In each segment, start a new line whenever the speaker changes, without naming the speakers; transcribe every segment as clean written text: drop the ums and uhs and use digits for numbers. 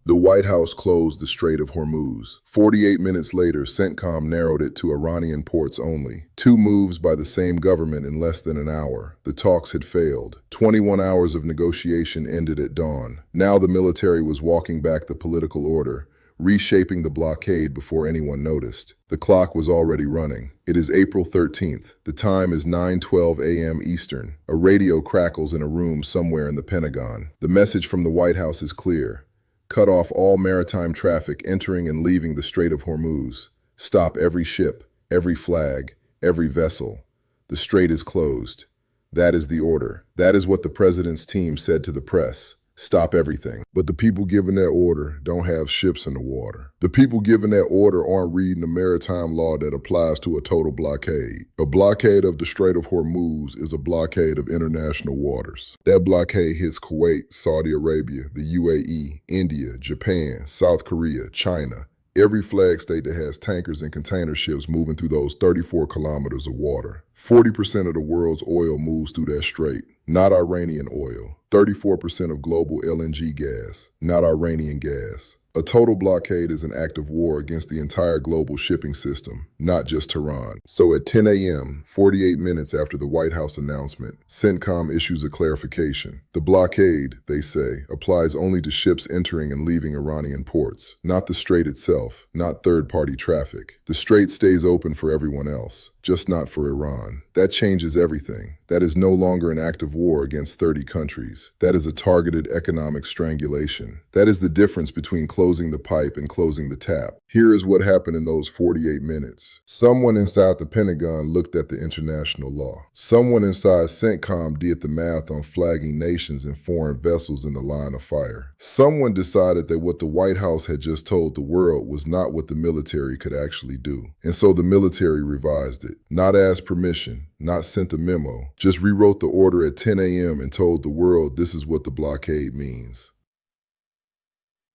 The White House closed the Strait of Hormuz. 48 minutes later, CENTCOM narrowed it to Iranian ports only. Two moves by the same government in less than an hour. The talks had failed. 21 hours of negotiation ended at dawn. Now the military was walking back the political order, reshaping the blockade before anyone noticed. The clock was already running. It is April 13th. The time is 9:12 a.m. Eastern. A radio crackles in a room somewhere in the Pentagon. The message from the White House is clear. Cut off all maritime traffic entering and leaving the Strait of Hormuz. Stop every ship, every flag, every vessel. The strait is closed. That is the order. That is what the president's team said to the press. Stop everything. But the people giving that order don't have ships in the water. The people giving that order aren't reading the maritime law that applies to a total blockade. A blockade of the Strait of Hormuz is a blockade of international waters. That blockade hits Kuwait, Saudi Arabia, the UAE, India, Japan, South Korea, China. Every flag state that has tankers and container ships moving through those 34 kilometers of water. 40% of the world's oil moves through that strait, not Iranian oil. 34% of global LNG gas, not Iranian gas. A total blockade is an act of war against the entire global shipping system, not just Tehran. So at 10 a.m., 48 minutes after the White House announcement, CENTCOM issues a clarification. The blockade, they say, applies only to ships entering and leaving Iranian ports, not the strait itself, not third-party traffic. The strait stays open for everyone else, just not for Iran. That changes everything. That is no longer an act of war against 30 countries. That is a targeted economic strangulation. That is the difference between closing the pipe and closing the tap. Here is what happened in those 48 minutes. Someone inside the Pentagon looked at the international law. Someone inside CENTCOM did the math on flagging nations and foreign vessels in the line of fire. Someone decided that what the White House had just told the world was not what the military could actually do. And so the military revised it. Not asked permission, not sent a memo, just rewrote the order at 10 a.m. and told the world this is what the blockade means.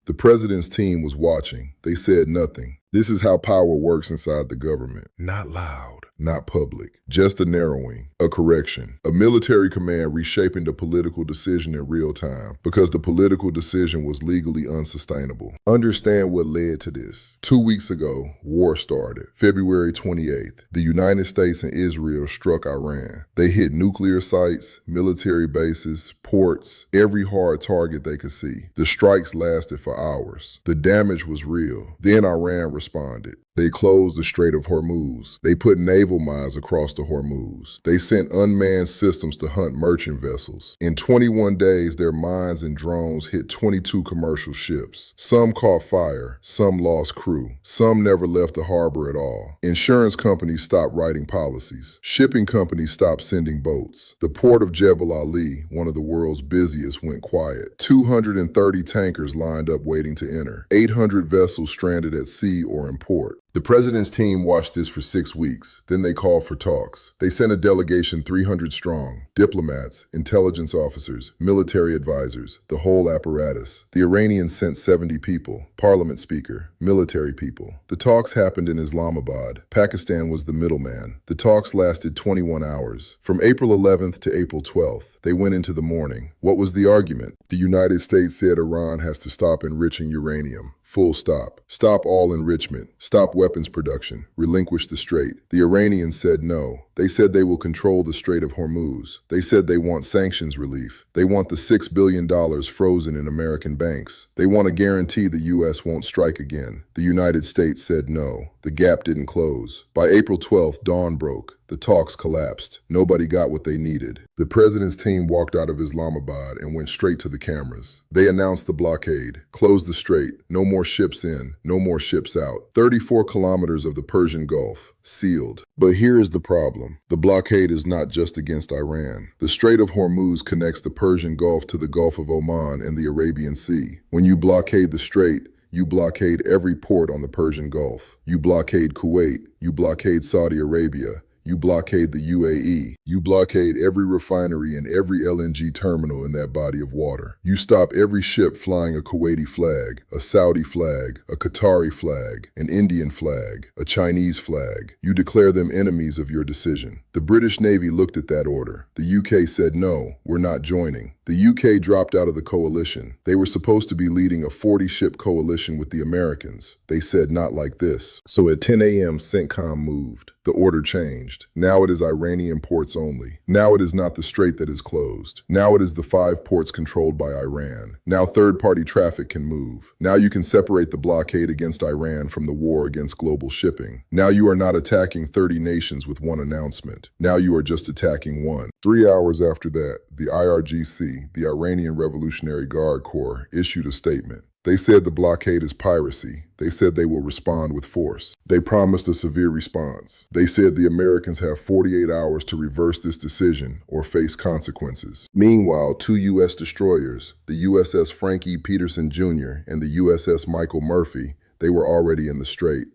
The president's team was watching. They said nothing. This is how power works inside the government. Not loud, not public, just a narrowing, a correction, a military command reshaping the political decision in real time because the political decision was legally unsustainable. Understand what led to this. 2 weeks ago, war started. February 28th, the United States and Israel struck Iran. They hit nuclear sites, military bases, ports, every hard target they could see. The strikes lasted for hours. The damage was real. Then Iran responded. They closed the Strait of Hormuz. They put naval mines across the Hormuz. They sent unmanned systems to hunt merchant vessels. In 21 days, their mines and drones hit 22 commercial ships. Some caught fire, some lost crew, some never left the harbor at all. Insurance companies stopped writing policies. Shipping companies stopped sending boats. The port of Jebel Ali, one of the world's busiest, went quiet. 230 tankers lined up waiting to enter. 800 vessels stranded at sea or in port. The president's team watched this for 6 weeks. Then they called for talks. They sent a delegation 300 strong, diplomats, intelligence officers, military advisors, the whole apparatus. The Iranians sent 70 people, parliament speaker, military people. The talks happened in Islamabad. Pakistan was the middleman. The talks lasted 21 hours. From April 11th to April 12th, they went into the morning. What was the argument? The United States said Iran has to stop enriching uranium. Full stop. Stop all enrichment. Stop weapons production. Relinquish the strait. The Iranians said no. They said they will control the Strait of Hormuz. They said they want sanctions relief. They want the $6 billion frozen in American banks. They want a guarantee the U.S. won't strike again. The United States said no. The gap didn't close. By April 12th, dawn broke. The talks collapsed. Nobody got what they needed. The president's team walked out of Islamabad and went straight to the cameras. They announced the blockade, closed the strait, no more ships in, no more ships out. 34 kilometers of the Persian Gulf, sealed. But here is the problem. The blockade is not just against Iran. The Strait of Hormuz connects the Persian Gulf to the Gulf of Oman and the Arabian Sea. When you blockade the strait, you blockade every port on the Persian Gulf. You blockade Kuwait. You blockade Saudi Arabia. You blockade the UAE. You blockade every refinery and every LNG terminal in that body of water. You stop every ship flying a Kuwaiti flag, a Saudi flag, a Qatari flag, an Indian flag, a Chinese flag. You declare them enemies of your decision. The British Navy looked at that order. The UK said, no, we're not joining. The UK dropped out of the coalition. They were supposed to be leading a 40-ship coalition with the Americans. They said, not like this. So at 10 a.m., CENTCOM moved. The order changed. Now it is Iranian ports only. Now it is not the strait that is closed. Now it is the 5 ports controlled by Iran. Now third-party traffic can move. Now you can separate the blockade against Iran from the war against global shipping. Now you are not attacking 30 nations with one announcement. Now you are just attacking one. 3 hours after that, the IRGC, the Iranian Revolutionary Guard Corps, issued a statement. They said the blockade is piracy. They said they will respond with force. They promised a severe response. They said the Americans have 48 hours to reverse this decision or face consequences. Meanwhile, 2 U.S. destroyers, the USS Frank E. Peterson Jr. and the USS Michael Murphy, they were already in the strait.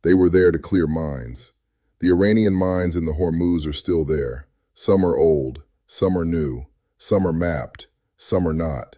They were there to clear mines. The Iranian mines in the Hormuz are still there. Some are old, some are new, some are mapped, some are not.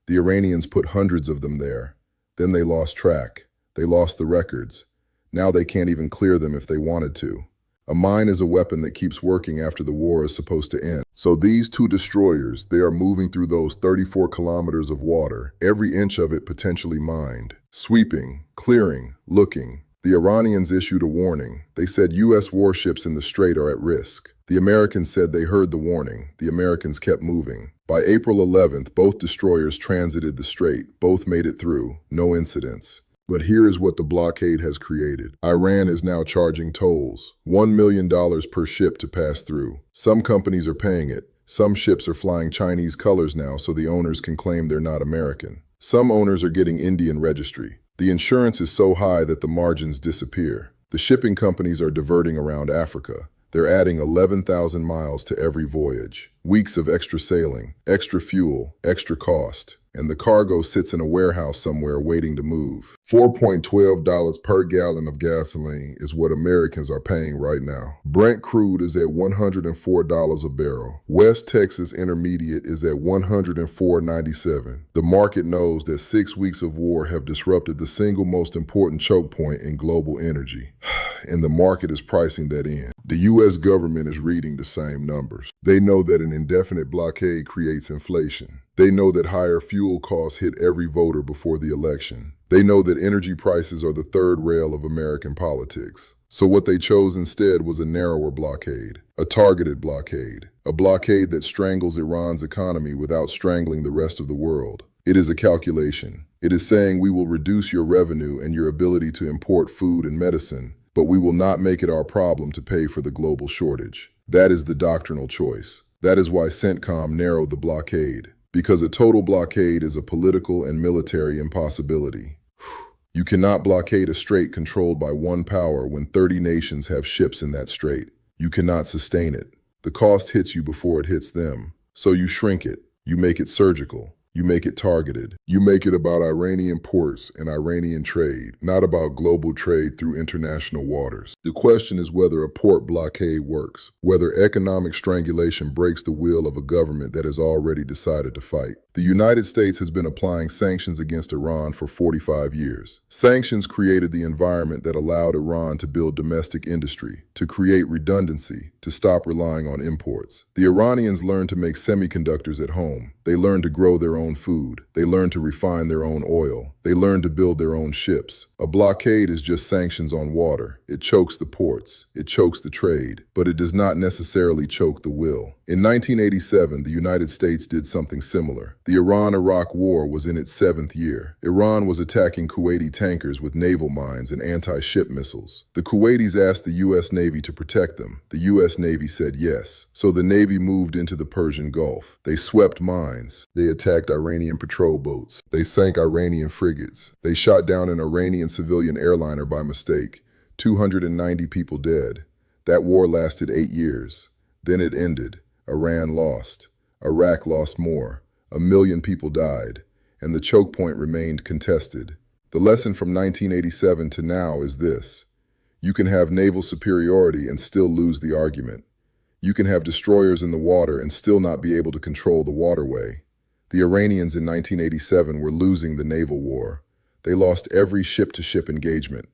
The Iranians put hundreds of them there. Then they lost track. They lost the records. Now they can't even clear them if they wanted to. A mine is a weapon that keeps working after the war is supposed to end. So these 2 destroyers, they are moving through those 34 kilometers of water, every inch of it potentially mined. Sweeping, clearing, looking. The Iranians issued a warning. They said U.S. warships in the strait are at risk. The Americans said they heard the warning. The Americans kept moving. By April 11th, both destroyers transited the strait. Both made it through. No incidents. But here is what the blockade has created. Iran is now charging tolls. $1 million per ship to pass through. Some companies are paying it. Some ships are flying Chinese colors now so the owners can claim they're not American. Some owners are getting Indian registry. The insurance is so high that the margins disappear. The shipping companies are diverting around Africa. They're adding 11,000 miles to every voyage. Weeks of extra sailing, extra fuel, extra cost. And the cargo sits in a warehouse somewhere waiting to move. $4.12 per gallon of gasoline is what Americans are paying right now. Brent crude is at $104 a barrel. West Texas Intermediate is at $104.97. The market knows that 6 weeks of war have disrupted the single most important choke point in global energy. And the market is pricing that in. The U.S. government is reading the same numbers. They know that an indefinite blockade creates inflation. They know that higher fuel costs hit every voter before the election. They know that energy prices are the third rail of American politics. So what they chose instead was a narrower blockade, a targeted blockade, a blockade that strangles Iran's economy without strangling the rest of the world. It is a calculation. It is saying we will reduce your revenue and your ability to import food and medicine, but we will not make it our problem to pay for the global shortage. That is the doctrinal choice. That is why CENTCOM narrowed the blockade. Because a total blockade is a political and military impossibility. You cannot blockade a strait controlled by one power when 30 nations have ships in that strait. You cannot sustain it. The cost hits you before it hits them. So you shrink it. You make it surgical. You make it targeted. You make it about Iranian ports and Iranian trade, not about global trade through international waters. The question is whether a port blockade works, whether economic strangulation breaks the will of a government that has already decided to fight. The United States has been applying sanctions against Iran for 45 years. Sanctions created the environment that allowed Iran to build domestic industry, to create redundancy, to stop relying on imports. The Iranians learned to make semiconductors at home. They learned to grow their own food. They learned to refine their own oil. They learned to build their own ships. A blockade is just sanctions on water. It chokes the ports. It chokes the trade. But it does not necessarily choke the will. In 1987, the United States did something similar. The Iran-Iraq War was in its 7th year. Iran was attacking Kuwaiti tankers with naval mines and anti-ship missiles. The Kuwaitis asked the U.S. Navy to protect them. The U.S. Navy said yes. So the Navy moved into the Persian Gulf. They swept mines. They attacked Iranian patrol boats. They sank Iranian frigates. They shot down an Iranian civilian airliner by mistake. 290 people dead. That war lasted 8 years. Then it ended. Iran lost. Iraq lost more. 1 million people died. And the choke point remained contested. The lesson from 1987 to now is this. You can have naval superiority and still lose the argument. You can have destroyers in the water and still not be able to control the waterway. The Iranians in 1987 were losing the naval war. They lost every ship-to-ship engagement,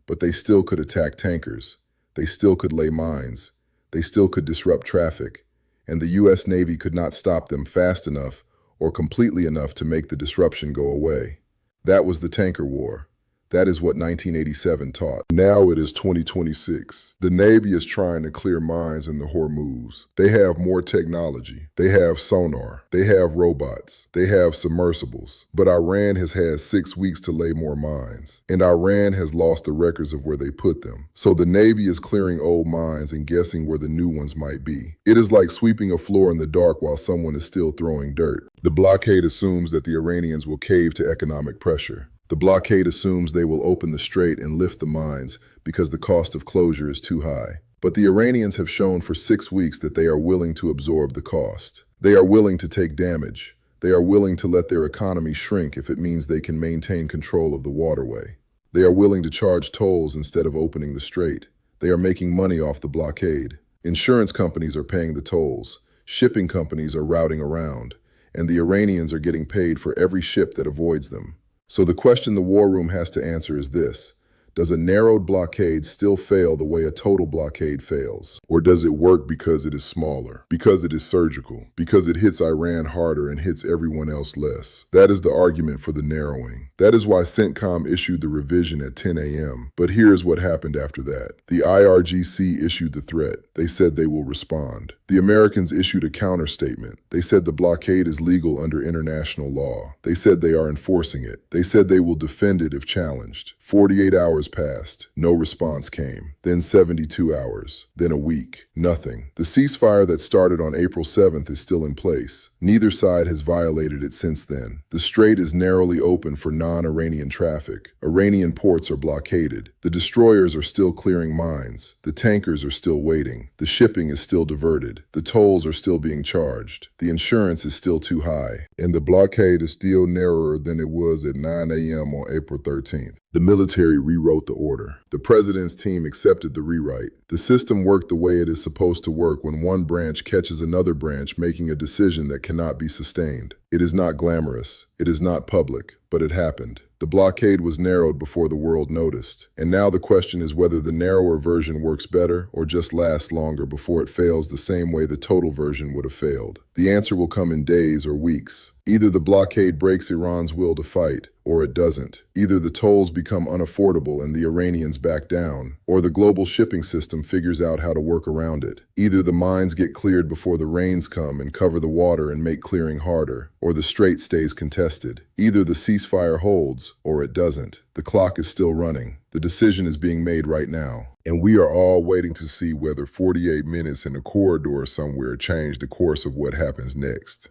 but they still could attack tankers. They still could lay mines. they still could disrupt traffic, and the U.S. Navy could not stop them fast enough or completely enough to make the disruption go away. That was the tanker war. That is what 1987 taught. Now it is 2026. The Navy is trying to clear mines in the Hormuz. They have more technology. They have sonar. They have robots. They have submersibles. But Iran has had 6 weeks to lay more mines. And Iran has lost the records of where they put them. So the Navy is clearing old mines and guessing where the new ones might be. It is like sweeping a floor in the dark while someone is still throwing dirt. The blockade assumes that the Iranians will cave to economic pressure. The blockade assumes they will open the strait and lift the mines because the cost of closure is too high. But the Iranians have shown for 6 weeks that they are willing to absorb the cost. They are willing to take damage. They are willing to let their economy shrink if it means they can maintain control of the waterway. They are willing to charge tolls instead of opening the strait. They are making money off the blockade. Insurance companies are paying the tolls. Shipping companies are routing around. And the Iranians are getting paid for every ship that avoids them. So the question the war room has to answer is this: does a narrowed blockade still fail the way a total blockade fails? Or does it work because it is smaller, because it is surgical, because it hits Iran harder and hits everyone else less? That is the argument for the narrowing. That is why CENTCOM issued the revision at 10 a.m. But here's what happened after that. The IRGC issued the threat. They said they will respond. The Americans issued a counter statement. They said the blockade is legal under international law. They said they are enforcing it. They said they will defend it if challenged. 48 hours passed. No response came. Then 72 hours. Then a week. Nothing. The ceasefire that started on April 7th is still in place. Neither side has violated it since then. The strait is narrowly open for non-Iranian traffic. Iranian ports are blockaded. The destroyers are still clearing mines. The tankers are still waiting. The shipping is still diverted. The tolls are still being charged. The insurance is still too high. And the blockade is still narrower than it was at 9 a.m. on April 13th. The military rewrote the order. The president's team accepted the rewrite. The system worked the way it is supposed to work when one branch catches another branch making a decision that cannot be sustained. It is not glamorous. It is not public, but it happened. The blockade was narrowed before the world noticed. And now the question is whether the narrower version works better or just lasts longer before it fails the same way the total version would have failed. The answer will come in days or weeks. Either the blockade breaks Iran's will to fight, or it doesn't. Either the tolls become unaffordable and the Iranians back down, or the global shipping system figures out how to work around it. Either the mines get cleared before the rains come and cover the water and make clearing harder, or the strait stays contested. Either the ceasefire holds, or it doesn't. The clock is still running. The decision is being made right now. And we are all waiting to see whether 48 minutes in a corridor somewhere change the course of what happens next.